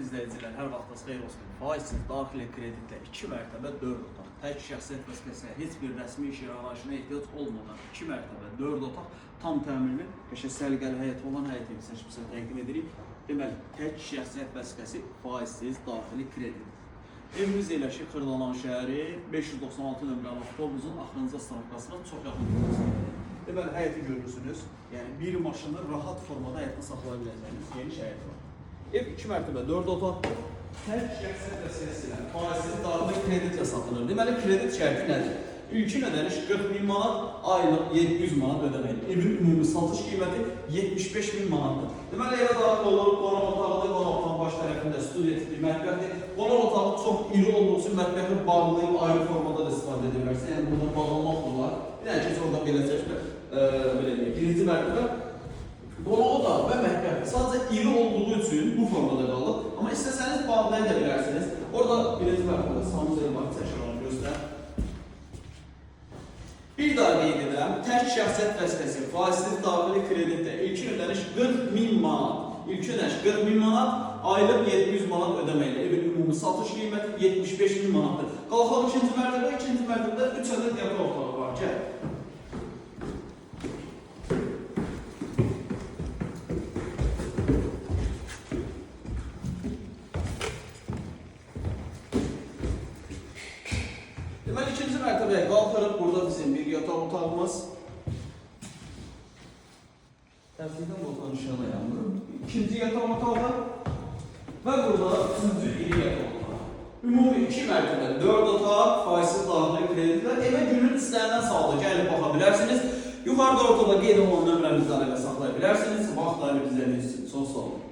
izləyicilər, hər vaxtınız xeyir olsun. Faizsiz daxili kreditlə 2 mərtəbə 4 otaq, tək şəxsiyyət vəsiqəsinə heç bir rəsmi iş yaraşına ehtiyac olmadan 2 mərtəbə 4 otaq tam təminli, səliqəli həyət olan həyət evi seçmişsə təqdim edirik. Deməli, tək şəxsiyyət vəsiqəsi faizsiz daxili kredit. Evimiz yerləşir Xırdalan şəhəri 596 nömrəli avtobusun axırıncı stansiyasına çox yaxın. Deməli, həyəti görürsünüz. Yəni, bir maşını rahat formada həyətdə saxlaya biləcəyiniz geniş həyət var. Ev 2 mərtəbə 4 otaq, tək şəxsiyyət vəsiqəsi ilə faizsiz daxili kreditlə satılır. Deməli, kredit şərti nədir? İlkin ödəniş 40.000 manat, aylıq 700 manat ödəməli. Evin ümumi satış qiyməti 75.000 manatdır. Deməli, evə daxil olur, qonaq otağıdır, qonaq otağın baş tərəfində studiya tipli mətbəxdir. Qonaq otağı çox iri olduğu üçün mətbəxi bağlayıb ayrı formada da istifadə edə bilərsən. Yəni, burada bağlamaq da var. Bir dənə ki, orada belə çəkmə, belə deyək, birinci mərtəbə qonaq otağı və mətbəx sadəcə iri olduğu üçün bu formada qalır. Amma istəsəniz bağlaya da bilərsiniz. Orada birinci mərtəbə sanuzeli var, çəkirəm, göstər. Bir daha qeyd edirəm, tək şəxsiyyət vəsiqəsi faizsiz daxili kreditdə ilkin ödəniş 40.000 manat. İlkin ödəniş 40.000 manat, aylıq 700 manat ödəməklə. Evin ümumi satış qiyməti 75.000 manatdır. Qalxaq ikinci mərtəbədə 3 ədəd yataq otağı var. Gəl. Deməli, ikinci mərtəbəyə qalxırıq. Burada bizim bir yataq otağımız. Tərəfdən bu otağın ışığına yanırım. İkinci yataq otağı və burada üçüncü iri yataq otağı. Ümumi 2 mərtəbə 4 otaq, faizsiz daxili kreditlər. Evə günün istənilən saatda gəlib baxa bilərsiniz. Yuxarıda ortada qeyd olunan nömrəmizdə əlaqə saxlaya bilərsiniz. Vaxt ayırıb izlədiyiniz üçün çox sağ olun.